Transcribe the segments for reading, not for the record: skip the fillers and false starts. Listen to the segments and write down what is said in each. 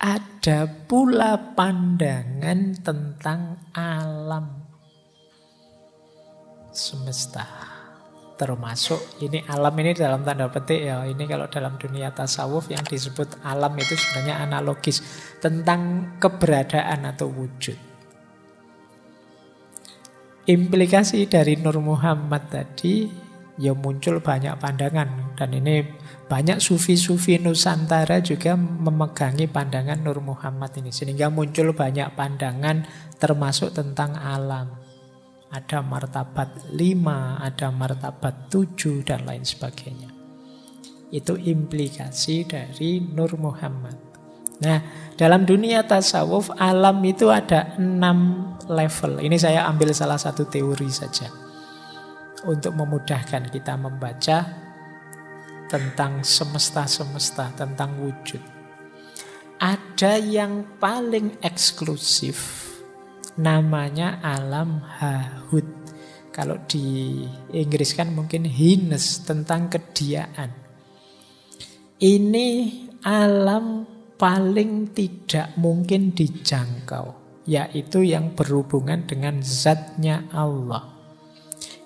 ada pula pandangan tentang alam semesta. Termasuk ini alam ini dalam tanda petik ya. Ini kalau dalam dunia tasawuf yang disebut alam itu sebenarnya analogis tentang keberadaan atau wujud. Implikasi dari Nur Muhammad tadi ya muncul banyak pandangan. Dan ini banyak sufi-sufi Nusantara juga memegangi pandangan Nur Muhammad ini. Sehingga muncul banyak pandangan termasuk tentang alam. Ada martabat 5, ada martabat 7, dan lain sebagainya. Itu implikasi dari Nur Muhammad. Nah, dalam dunia tasawuf, alam itu ada 6 level. Ini saya ambil salah satu teori saja. Untuk memudahkan kita membaca tentang semesta-semesta, tentang wujud. Ada yang paling eksklusif, namanya alam hahut. Kalau di Inggris kan mungkin hines, tentang kediaan. Ini alam paling tidak mungkin dijangkau, yaitu yang berhubungan dengan zatnya Allah.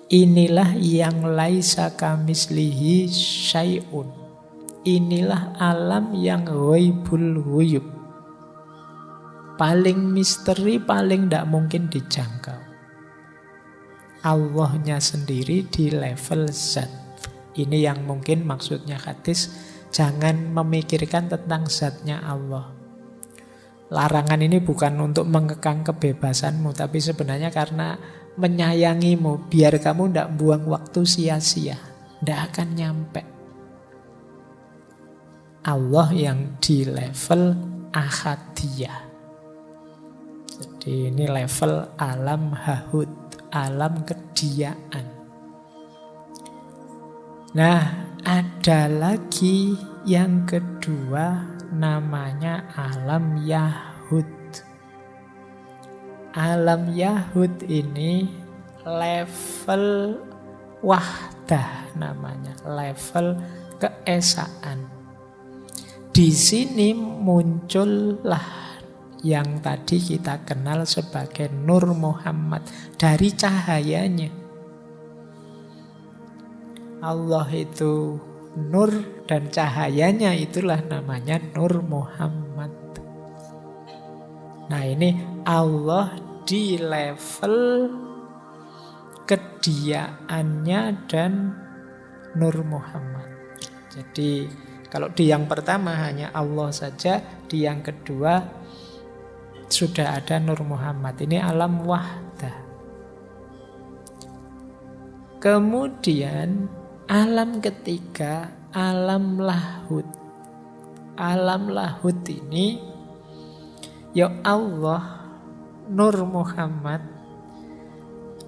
Inilah yang laisa kamislihi syai'un. Inilah alam yang ghaibul ghuyub. Paling misteri, paling tidak mungkin dijangkau. Allahnya sendiri di level zat. Ini yang mungkin maksudnya hadis, jangan memikirkan tentang zatnya Allah. Larangan ini bukan untuk mengekang kebebasanmu, tapi sebenarnya karena menyayangimu, biar kamu tidak buang waktu sia-sia. Tidak akan nyampe. Allah yang di level ahadiyah. Jadi ini level alam hahut, alam kediaan. Nah, ada lagi yang kedua namanya alam yahud. Alam yahud ini level wahdah namanya, level keesaan. Di sini muncullah yang tadi kita kenal sebagai Nur Muhammad dari cahayanya. Allah itu nur dan cahayanya itulah namanya Nur Muhammad. Nah, ini Allah di level kediaannya dan Nur Muhammad. Jadi kalau di yang pertama hanya Allah saja, di yang kedua sudah ada Nur Muhammad. Ini alam wahdah. Kemudian alam ketiga, alam lahut. Alam lahut ini ya Allah, Nur Muhammad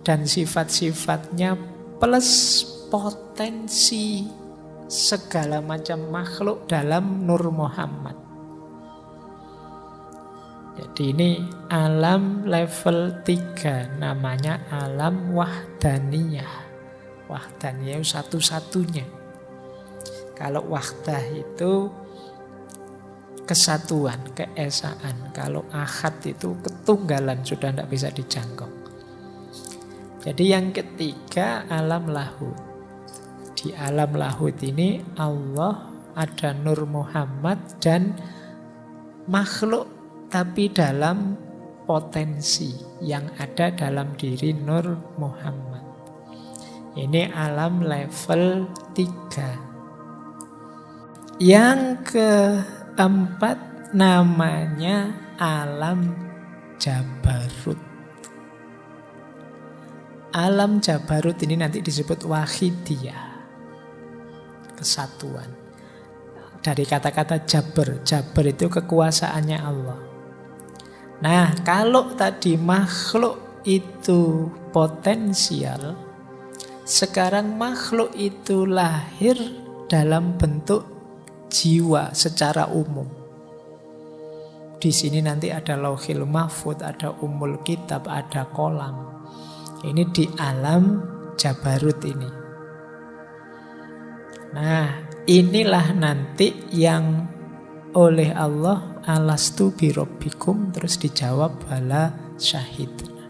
dan sifat-sifatnya plus potensi segala macam makhluk dalam Nur Muhammad. Jadi ini alam level 3, namanya alam wahdaniyah. Wahdaniyah satu-satunya. Kalau wahdah itu kesatuan, keesaan. Kalau ahad itu ketunggalan, sudah tidak bisa dijangkau. Jadi yang ketiga alam lahut. Di alam lahut ini Allah, ada Nur Muhammad dan makhluk, tapi dalam potensi yang ada dalam diri Nur Muhammad. Ini alam level 3. Yang keempat namanya alam Jabarut. Alam Jabarut ini nanti disebut wahidiyah, kesatuan. Dari kata-kata Jabar. Jabar itu kekuasaannya Allah. Nah, kalau tadi makhluk itu potensial, sekarang makhluk itu lahir dalam bentuk jiwa secara umum. Di sini nanti ada Lauhil Mahfud, ada Ummul Kitab, ada kolam. Ini di alam Jabarut ini. Nah, inilah nanti yang oleh Allah alastu birabbikum, terus dijawab bala syahidna.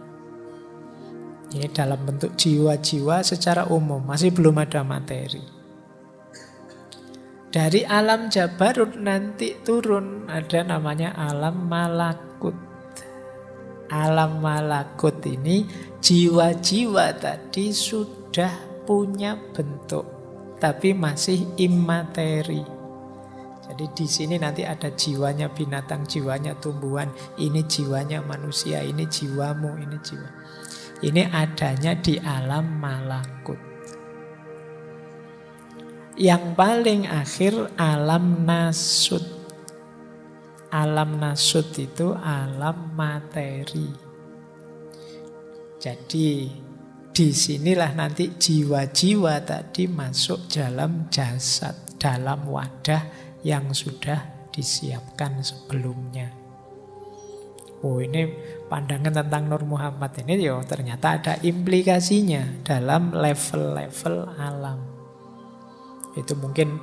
Ini dalam bentuk jiwa-jiwa secara umum, masih belum ada materi. Dari alam jabarut nanti turun ada namanya alam malakut. Alam malakut ini jiwa-jiwa tadi sudah punya bentuk, tapi masih imateri. Jadi di sini nanti ada jiwanya binatang, jiwanya tumbuhan, ini jiwanya manusia, ini jiwamu, ini jiwa. Ini adanya di alam malakut. Yang paling akhir alam nasut. Alam nasut itu alam materi. Jadi disinilah nanti jiwa-jiwa tadi masuk dalam jasad, dalam wadah yang sudah disiapkan sebelumnya. Oh, ini pandangan tentang Nur Muhammad ini yo ternyata ada implikasinya dalam level-level alam. Itu mungkin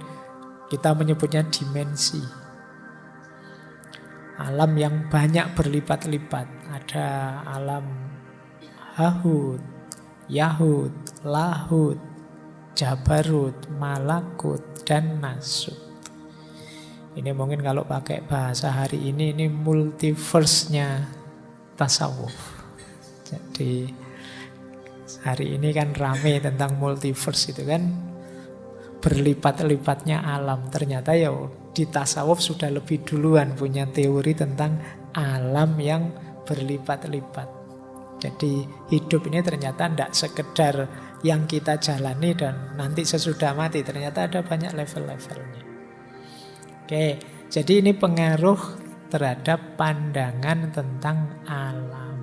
kita menyebutnya dimensi. Alam yang banyak berlipat-lipat. Ada alam Hahut, Yahut, Lahut, Jabarut, Malakut, dan Nasut. Ini mungkin kalau pakai bahasa hari ini multiverse-nya tasawuf. Jadi hari ini kan rame tentang multiverse itu kan, berlipat-lipatnya alam. Ternyata ya di tasawuf sudah lebih duluan punya teori tentang alam yang berlipat-lipat. Jadi hidup ini ternyata tidak sekedar yang kita jalani dan nanti sesudah mati. Ternyata ada banyak level-levelnya. Oke, jadi ini pengaruh terhadap pandangan tentang alam.